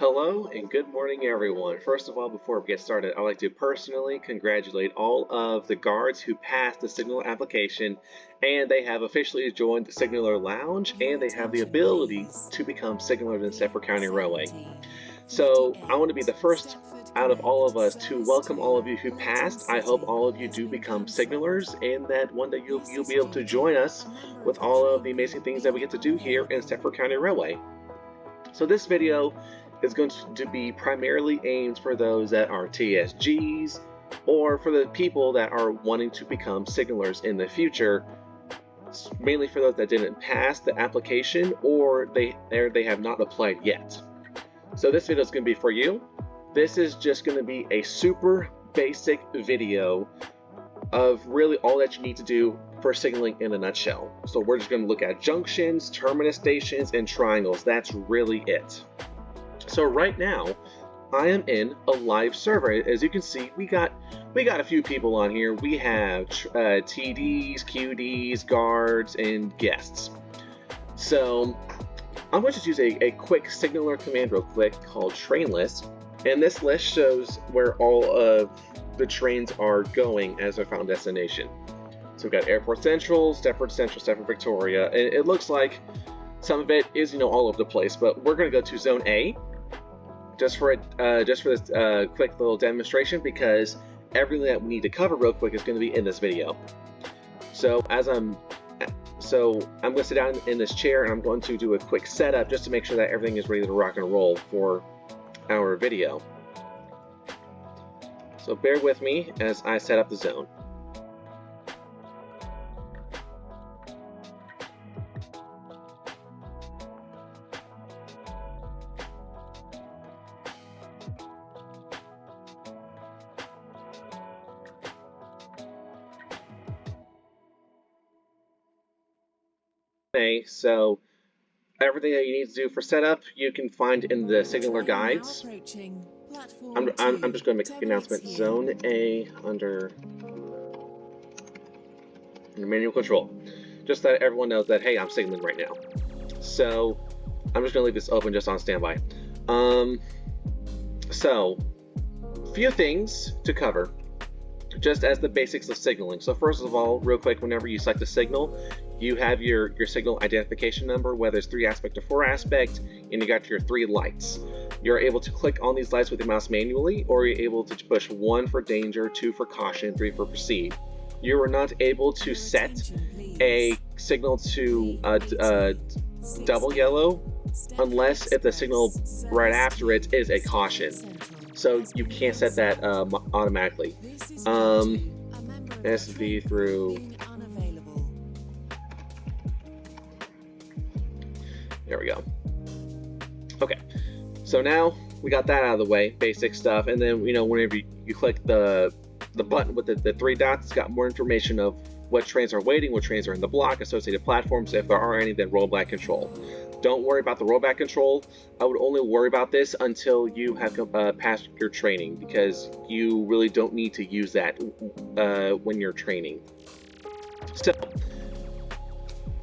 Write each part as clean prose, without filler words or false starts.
Hello and good morning everyone. First of all, before we get started, I'd like to personally congratulate all of the guards who passed the Signaler application, and they have officially joined the Signaler Lounge, and they have the ability to become Signalers in Stepford County Railway. So I want to be the first out of all of us to welcome all of you who passed. I hope all of you do become Signalers, and that one day you'll be able to join us with all of the amazing things that we get to do here in Stepford County Railway. So this video is going to be primarily aimed for those that are TSGs or for the people that are wanting to become signalers in the future, mainly for those that didn't pass the application or they have not applied yet. So this video is going to be for you. This is just going to be a super basic video of really all that you need to do for signaling in a nutshell. So we're just going to look at junctions, terminus stations, and triangles. That's really it. So right now, I am in a live server. As you can see, we got a few people on here. We have TDs, QDs, guards, and guests. So I'm going to use a quick signaler command real quick called train list, and this list shows where all of the trains are going as their final destination. So we've got Airport Central, Stepford Victoria, and it looks like some of it is all over the place, but we're going to go to Zone A. Just for this quick little demonstration, because everything that we need to cover real quick is going to be in this video. So I'm going to sit down in this chair and I'm going to do a quick setup just to make sure that everything is ready to rock and roll for our video. So bear with me as I set up the zone. Okay, so everything that you need to do for setup you can find in the signaler guides. I'm just going to make a quick announcement. Zone A under manual control. Just that everyone knows that, hey, I'm signaling right now. So I'm just going to leave this open just on standby. So few things to cover, just as the basics of signaling. So first of all, real quick, whenever you select a signal, you have your signal identification number, whether it's 3 aspect or 4 aspect, and you got your 3 lights. You're able to click on these lights with your mouse manually, or you're able to push 1 for danger, 2 for caution, 3 for proceed. You are not able to set a signal to double yellow unless if the signal right after it is a caution. So you can't set that automatically. SV through. There we go. Okay, so now we got that out of the way, basic stuff, and then whenever you click the button with the 3 dots, it's got more information of what trains are waiting, what trains are in the block, associated platforms, if there are any, then rollback control. Don't worry about the rollback control. I would only worry about this until you have passed your training, because you really don't need to use that when you're training. So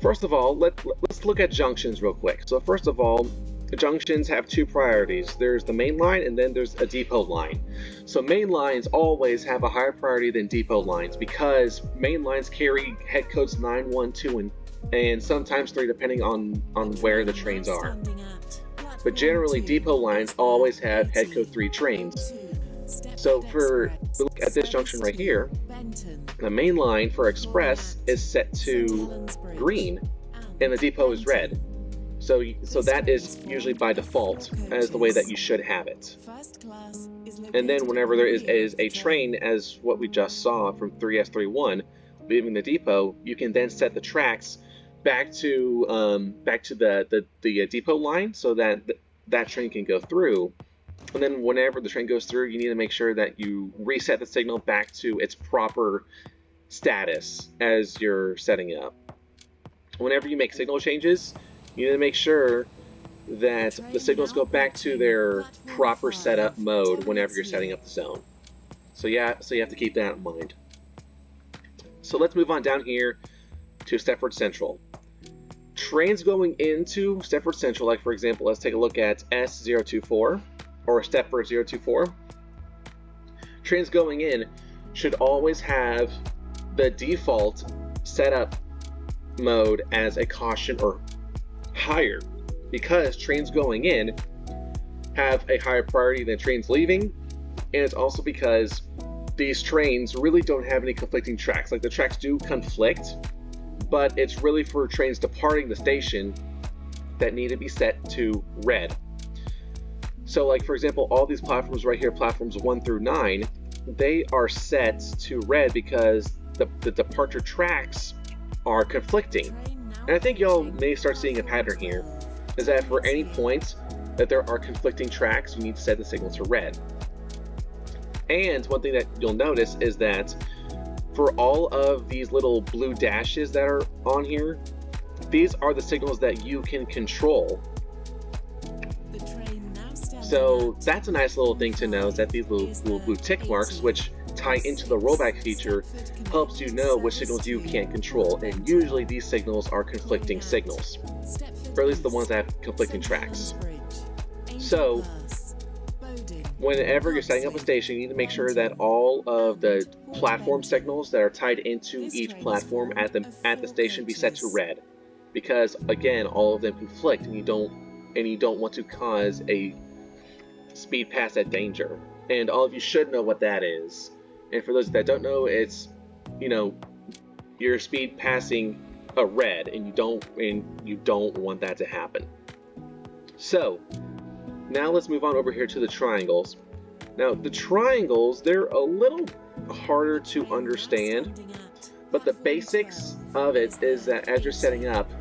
first of all, let's look at junctions real quick. So first of all, the junctions have 2 priorities. There's the main line and then there's a depot line. So main lines always have a higher priority than depot lines, because main lines carry head codes 9, 1, 2, and sometimes 3 depending on where the trains are. But generally depot lines always have head code 3 trains. So look at this junction right here, the main line for express is set to green and the depot is red. So that is usually by default as the way that you should have it. And then whenever there is a train, as what we just saw from 3S31 leaving the depot, you can then set the tracks back to the depot line so that that train can go through. And then whenever the train goes through, you need to make sure that you reset the signal back to its proper status as you're setting up. Whenever you make signal changes, you need to make sure that the signals go back to their proper setup mode whenever you're setting up the zone. So you have to keep that in mind. So let's move on down here to Stepford Central. trains going into Stepford Central, like for example, let's take a look at S024 or Stepford 024. Trains going in should always have the default setup mode as a caution or higher, because trains going in have a higher priority than trains leaving, and it's also because these trains really don't have any conflicting tracks. Like the tracks do conflict, but it's really for trains departing the station that need to be set to red. So like for example, all these platforms right here, platforms 1 through 9, they are set to red because the departure tracks are conflicting. And I think y'all may start seeing a pattern here, is that for any points that there are conflicting tracks, you need to set the signal to red. And one thing that you'll notice is that for all of these little blue dashes that are on here, these are the signals that you can control. So that's a nice little thing to know, is that these little blue tick marks, which tie into the rollback feature, helps you know which signals you can't control. And usually these signals are conflicting signals, or at least the ones that have conflicting tracks. So whenever you're setting up a station, you need to make sure that all of the platform signals that are tied into each platform at the station be set to red, because again, all of them conflict, and you don't want to cause a speed pass at danger. And all of you should know what that is. And for those that don't know, it's, you know, you're speed passing a red, and you don't want that to happen. So now let's move on over here to the triangles. Now the triangles, they're a little harder to understand, but the basics of it is that as you're setting up,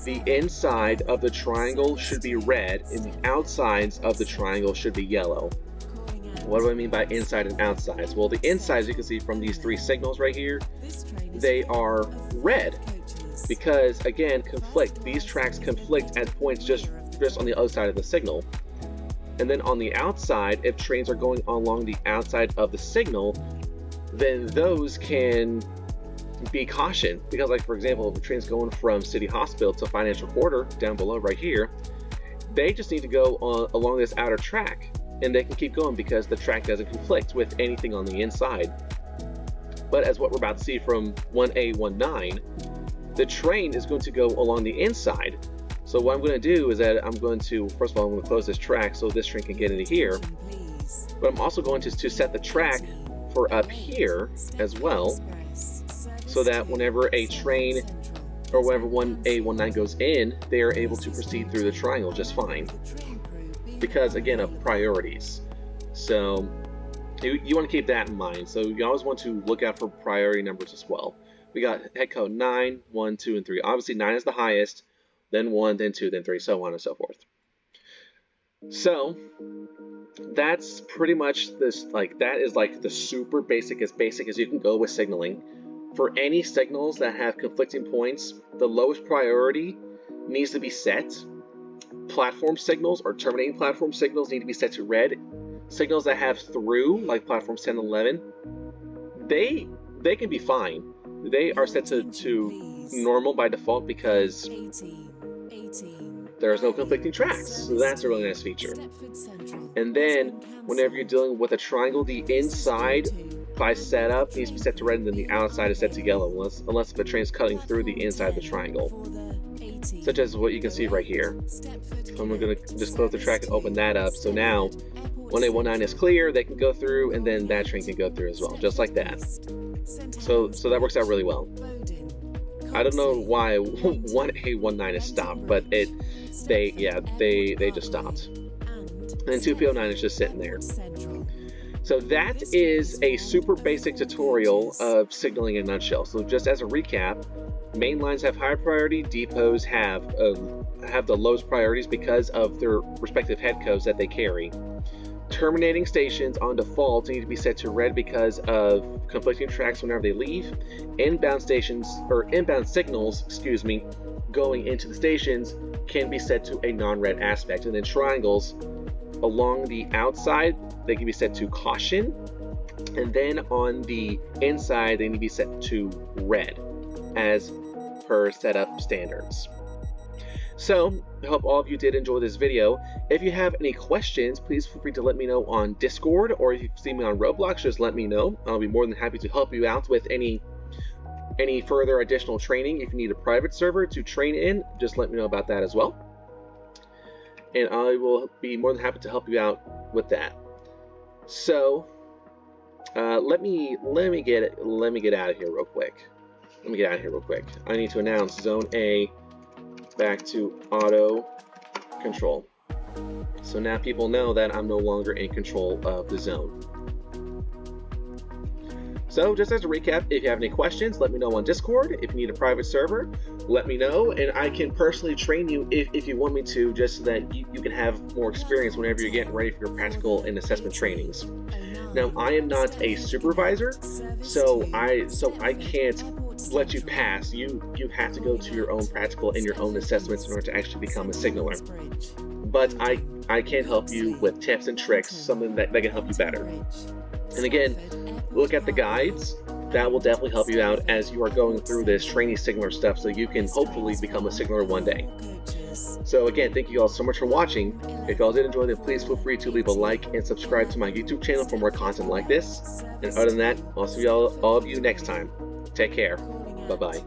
the inside of the triangle should be red and the outsides of the triangle should be yellow. What do I mean by inside and outsides? Well, the insides, you can see from these 3 signals right here, they are red because, again, conflict. These tracks conflict at points just on the other side of the signal. And then on the outside, if trains are going along the outside of the signal, then those can be cautioned, because like for example, if a train's going from City Hospital to Financial Quarter down below right here, they just need to go along this outer track, and they can keep going because the track doesn't conflict with anything on the inside. But as what we're about to see from 1A19, the train is going to go along the inside. So what I'm going to do is that I'm going to, first of all, I'm going to close this track so this train can get into here. But I'm also going to set the track for up here as well, so that whenever a train or whenever 1A19 goes in, they are able to proceed through the triangle just fine. Because again, of priorities. So you want to keep that in mind. So you always want to look out for priority numbers as well. We got head code 9, 1, 2, and 3. Obviously 9 is the highest, then 1, then 2, then 3, so on and so forth. So that's pretty much this, like that is like the super basic as you can go with signaling. For any signals that have conflicting points, the lowest priority needs to be set. Platform signals or terminating platform signals need to be set to red. Signals that have through, like platforms 10 and 11, they can be fine. They are set to normal by default because there's no conflicting tracks. So that's a really nice feature. And then whenever you're dealing with a triangle, the inside by setup needs to be set to red, and then the outside is set to yellow, unless if a train's cutting through the inside of the triangle, such as what you can see right here. I'm going to just close the track and open that up. So now 1A19 is clear, they can go through, and then that train can go through as well, just like that. So that works out really well. I don't know why 1A19 is stopped, but they just stopped. And then 2P09 is just sitting there. So that is a super basic tutorial of signaling in a nutshell. So just as a recap, main lines have higher priority, depots have the lowest priorities because of their respective head codes that they carry. Terminating stations on default need to be set to red because of conflicting tracks whenever they leave. Inbound signals, going into the stations can be set to a non-red aspect. And then triangles along the outside, they can be set to caution. And then on the inside, they need to be set to red as per setup standards. So, I hope all of you did enjoy this video. If you have any questions, please feel free to let me know on Discord, or if you see me on Roblox, just let me know. I'll be more than happy to help you out with any further additional training. If you need a private server to train in, just let me know about that as well. And I will be more than happy to help you out with that. So, let me get out of here real quick. I need to announce Zone A back to auto control. So now people know that I'm no longer in control of the zone. So just as a recap, if you have any questions, let me know on Discord. If you need a private server, let me know, and I can personally train you if you want me to, just so that you can have more experience whenever you're getting ready for your practical and assessment trainings. Now, I am not a supervisor, so I can't let you pass. You have to go to your own practical and your own assessments in order to actually become a signaler. But I can help you with tips and tricks, something that can help you better. And again, look at the guides. That will definitely help you out as you are going through this training signaler stuff, so you can hopefully become a signaler one day. So again, thank you all so much for watching. If y'all did enjoy it, please feel free to leave a like and subscribe to my YouTube channel for more content like this. And other than that, I'll see all of you next time. Take care. Bye-bye.